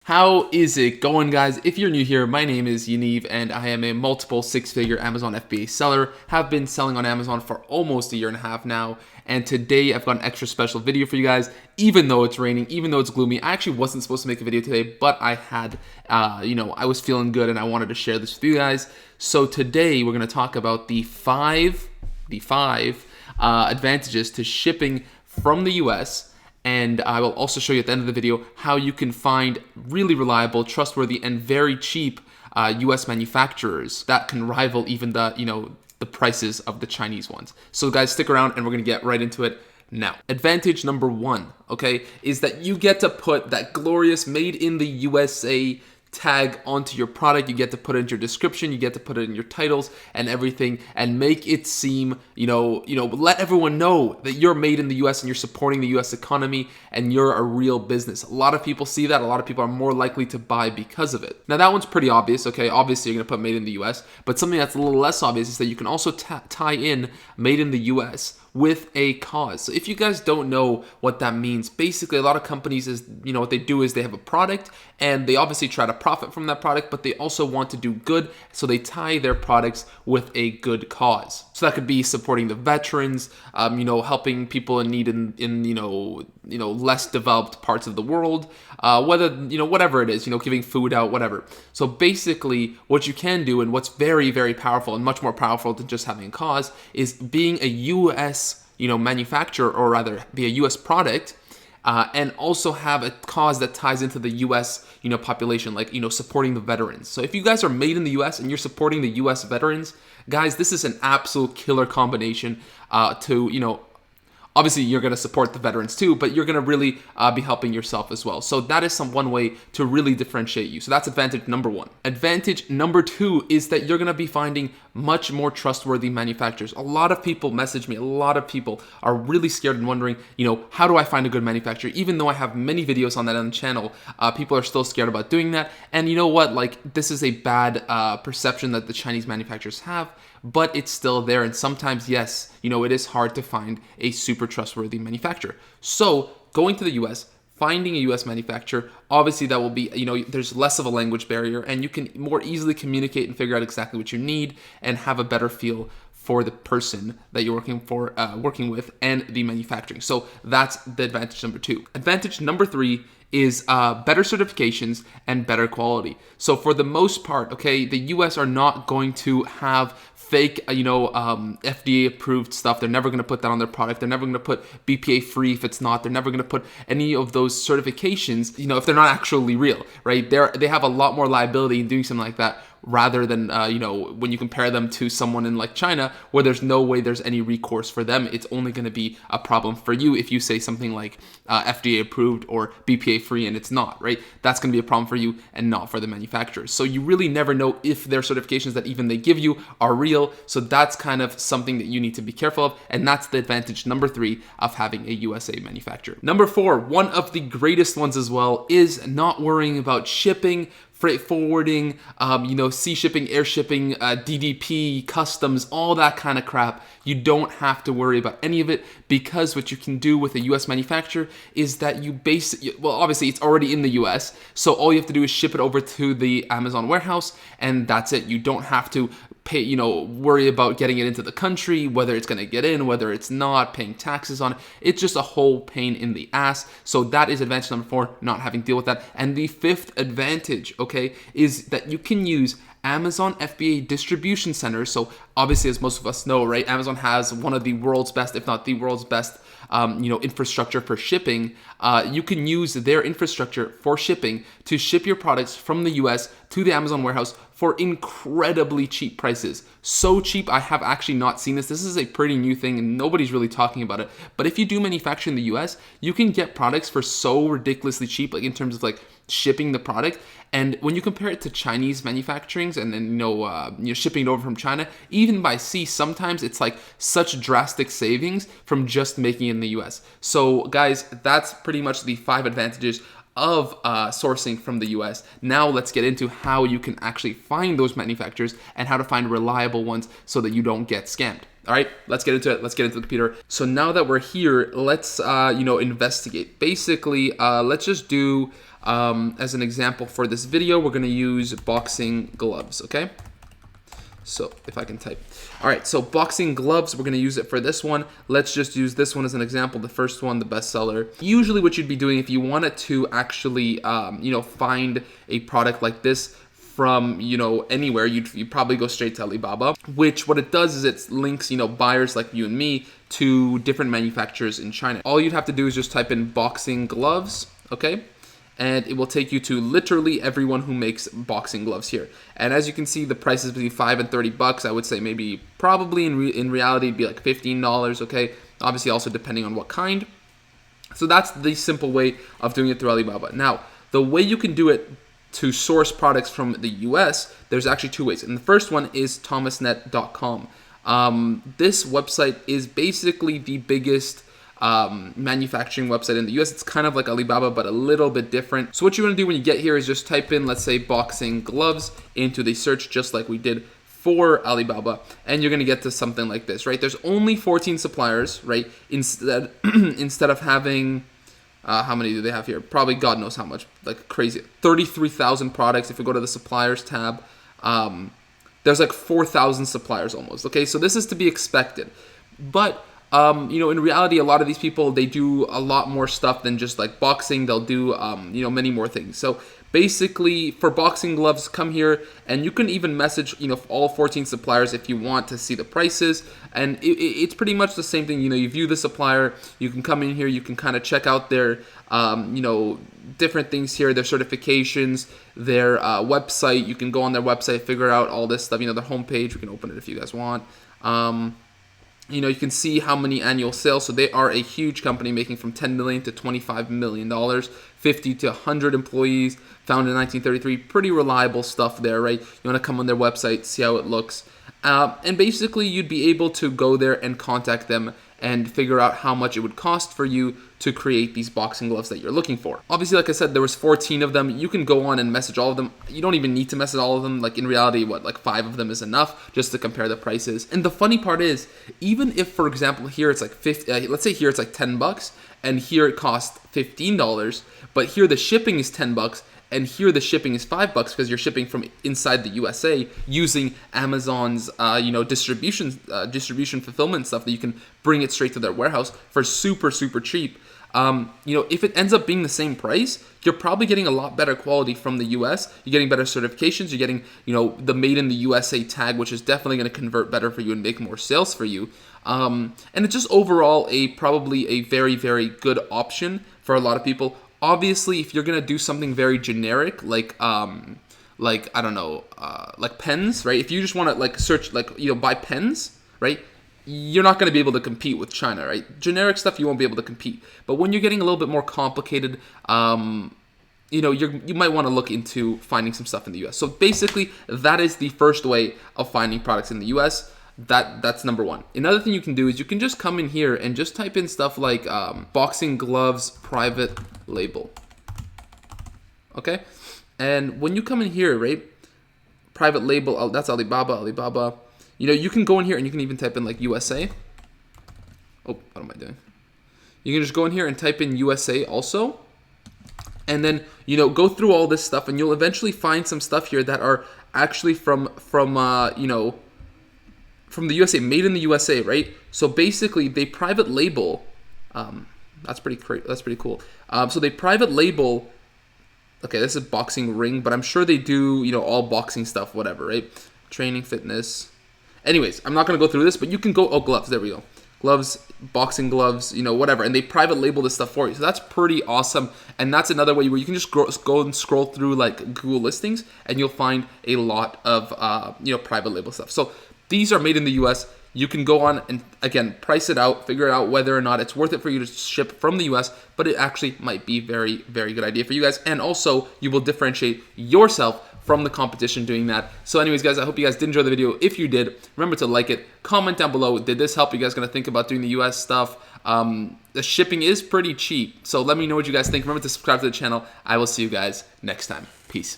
How is it going, guys? If you're new here, my name is Yaniv and I am a multiple six-figure Amazon FBA seller. Have been selling on Amazon for almost a year and a half now. And today I've got an extra special video for you guys. Even though it's raining, even though it's gloomy, I actually wasn't supposed to make a video today, but I had, I was feeling good and I wanted to share this with you guys. So today we're going to talk about the five advantages to shipping from the US. And I will also show you at the end of the video how you can find really reliable, trustworthy, and very cheap US manufacturers that can rival even the prices of the Chinese ones. So guys, stick around and we're gonna get right into it now. Advantage number one, okay, is that you get to put that glorious made in the USA tag onto your product. You get to put it in your description, you get to put it in your titles and everything, and make it seem, let everyone know that you're made in the US and you're supporting the US economy and you're a real business. A lot of people see that. A lot of people are more likely to buy because of it. Now that one's pretty obvious, okay? Obviously you're gonna put made in the US, but something that's a little less obvious is that you can also tie in made in the US with a cause. So if you guys don't know what that means, basically a lot of companies what they do is they have a product and they obviously try to profit from that product, but they also want to do good, so they tie their products with a good cause. So that could be supporting the veterans, helping people in need in less developed parts of the world, whatever it is, giving food out, whatever. So basically what you can do, and what's very, very powerful and much more powerful than just having a cause, is being a US manufacturer, or rather be a US product, and also have a cause that ties into the US population, like supporting the veterans. So if you guys are made in the US and you're supporting the US veterans, guys, this is an absolute killer combination to obviously you're going to support the veterans too, but you're going to really be helping yourself as well. So that is one way to really differentiate you. So that's advantage number one. Advantage number two is that you're going to be finding much more trustworthy manufacturers. A lot of people message me. A lot of people are really scared and wondering, how do I find a good manufacturer? Even though I have many videos on that on the channel, people are still scared about doing that. And you know what? Like, this is a bad perception that the Chinese manufacturers have, but it's still there. And sometimes, yes, it is hard to find a super trustworthy manufacturer. So going to the US, finding a US manufacturer, obviously that will be, there's less of a language barrier and you can more easily communicate and figure out exactly what you need and have a better feel for the person that you're working with and the manufacturing. So that's the advantage number two. Advantage number three is better certifications and better quality. So for the most part, okay, the US are not going to have fake, FDA approved stuff. They're never going to put that on their product. They're never going to put BPA free if it's not. They're never going to put any of those certifications, if they're not actually real, right? They have a lot more liability in doing something like that, rather than, when you compare them to someone in like China, where there's no way there's any recourse for them. It's only going to be a problem for you if you say something like FDA approved or BPA free and it's not, right? That's going to be a problem for you and not for the manufacturers. So you really never know if their certifications that even they give you are real. So that's kind of something that you need to be careful of. And that's the advantage number three of having a USA manufacturer. Number four, one of the greatest ones as well, is not worrying about shipping, freight forwarding, sea shipping, air shipping, DDP, customs, all that kind of crap. You don't have to worry about any of it, because what you can do with a US manufacturer is that obviously it's already in the US, so all you have to do is ship it over to the Amazon warehouse, and that's it. You don't have to pay, worry about getting it into the country, whether it's going to get in, whether it's not, paying taxes on it. It's just a whole pain in the ass. So that is advantage number four, not having to deal with that. And the fifth advantage, okay, is that you can use Amazon FBA distribution centers. So obviously, as most of us know, right, Amazon has one of the world's best, if not the world's best, infrastructure for shipping. You can use their infrastructure for shipping to ship your products from the US to the Amazon warehouse for incredibly cheap prices. So cheap, I have actually not seen this. This is a pretty new thing and nobody's really talking about it. But if you do manufacture in the US, you can get products for so ridiculously cheap, like in terms of like shipping the product. And when you compare it to Chinese manufacturings and then shipping it over from China, even by sea, sometimes it's like such drastic savings from just making it in the US. So guys, that's pretty much the five advantages of sourcing from the US. Now let's get into how you can actually find those manufacturers and how to find reliable ones so that you don't get scammed. All right, let's get into it. Let's get into the computer. So now that we're here, let's investigate. Basically, let's just do as an example for this video, we're going to use boxing gloves. Okay. So if I can type. All right, so boxing gloves, we're going to use it for this one. Let's just use this one as an example. The first one, the bestseller. Usually what you'd be doing if you wanted to actually, find a product like this from, anywhere, you'd probably go straight to Alibaba, which what it does is it links, buyers like you and me to different manufacturers in China. All you'd have to do is just type in boxing gloves, okay? And it will take you to literally everyone who makes boxing gloves here. And as you can see, the price is between $5 and $30. I would say maybe probably in reality, it'd be like $15, okay? Obviously also depending on what kind. So that's the simple way of doing it through Alibaba. Now, the way you can do it to source products from the US, there's actually two ways. And the first one is thomasnet.com. This website is basically the biggest manufacturing website in the US. It's kind of like Alibaba, but a little bit different. So what you want to do when you get here is just type in, let's say, boxing gloves into the search, just like we did for Alibaba, and you're going to get to something like this, right? There's only 14 suppliers, right? Instead of having, how many do they have here? Probably God knows how much, like crazy. 33,000 products. If we go to the suppliers tab, there's like 4,000 suppliers almost. Okay, so this is to be expected, but in reality, a lot of these people, they do a lot more stuff than just like boxing. They'll do, many more things. So basically for boxing gloves, come here and you can even message, all 14 suppliers if you want to see the prices. And it's pretty much the same thing. You view the supplier, you can come in here, you can kind of check out their, different things here, their certifications, their website. You can go on their website, figure out all this stuff, their homepage. We can open it if you guys want. You can see how many annual sales. So they are a huge company making from $10 million to $25 million, 50 to 100 employees, founded in 1933. Pretty reliable stuff there, right? You want to come on their website, see how it looks. And basically, you'd be able to go there and contact them and figure out how much it would cost for you to create these boxing gloves that you're looking for. Obviously, like I said, there was 14 of them. You can go on and message all of them. You don't even need to message all of them. Like in reality, like 5 of them is enough just to compare the prices. And the funny part is, even if, for example, here it's like let's say here it's like $10 and here it costs $15, but here the shipping is $10 and here the shipping is $5 because you're shipping from inside the U.S.A. using Amazon's distribution fulfillment stuff that you can bring it straight to their warehouse for super cheap. If it ends up being the same price, you're probably getting a lot better quality from the US. You're getting better certifications. You're getting, the made in the USA tag, which is definitely going to convert better for you and make more sales for you. And it's just overall probably a very, very good option for a lot of people. Obviously, if you're going to do something very generic, like I don't know, like pens, right? If you just want to like search, buy pens, right? You're not going to be able to compete with China, right? Generic stuff, you won't be able to compete. But when you're getting a little bit more complicated, you might want to look into finding some stuff in the US. So basically, that is the first way of finding products in the US. That's number one. Another thing you can do is you can just come in here and just type in stuff like boxing gloves private label. Okay? And when you come in here, right, private label, that's Alibaba. You can go in here and you can even type in like U.S.A. Oh, what am I doing? You can just go in here and type in U.S.A. also. And then, go through all this stuff and you'll eventually find some stuff here that are actually from the U.S.A., made in the U.S.A., right? So basically they private label, that's pretty cool. So they private label, okay, this is boxing ring, but I'm sure they do, all boxing stuff, whatever, right? Training, fitness. Anyways, I'm not going to go through this, but you can go, gloves, there we go. Gloves, boxing gloves, whatever. And they private label this stuff for you. So that's pretty awesome. And that's another way where you can just go and scroll through like Google listings and you'll find a lot of, private label stuff. So these are made in the US. You can go on and, again, price it out, figure out whether or not it's worth it for you to ship from the US, but it actually might be very, very good idea for you guys. And also, you will differentiate yourself from the competition doing that. So anyways, guys, I hope you guys did enjoy the video. If you did, remember to like it, comment down below. Did this help you guys gonna think about doing the US stuff? The shipping is pretty cheap, so let me know what you guys think. Remember to subscribe to the channel. I will see you guys next time. Peace.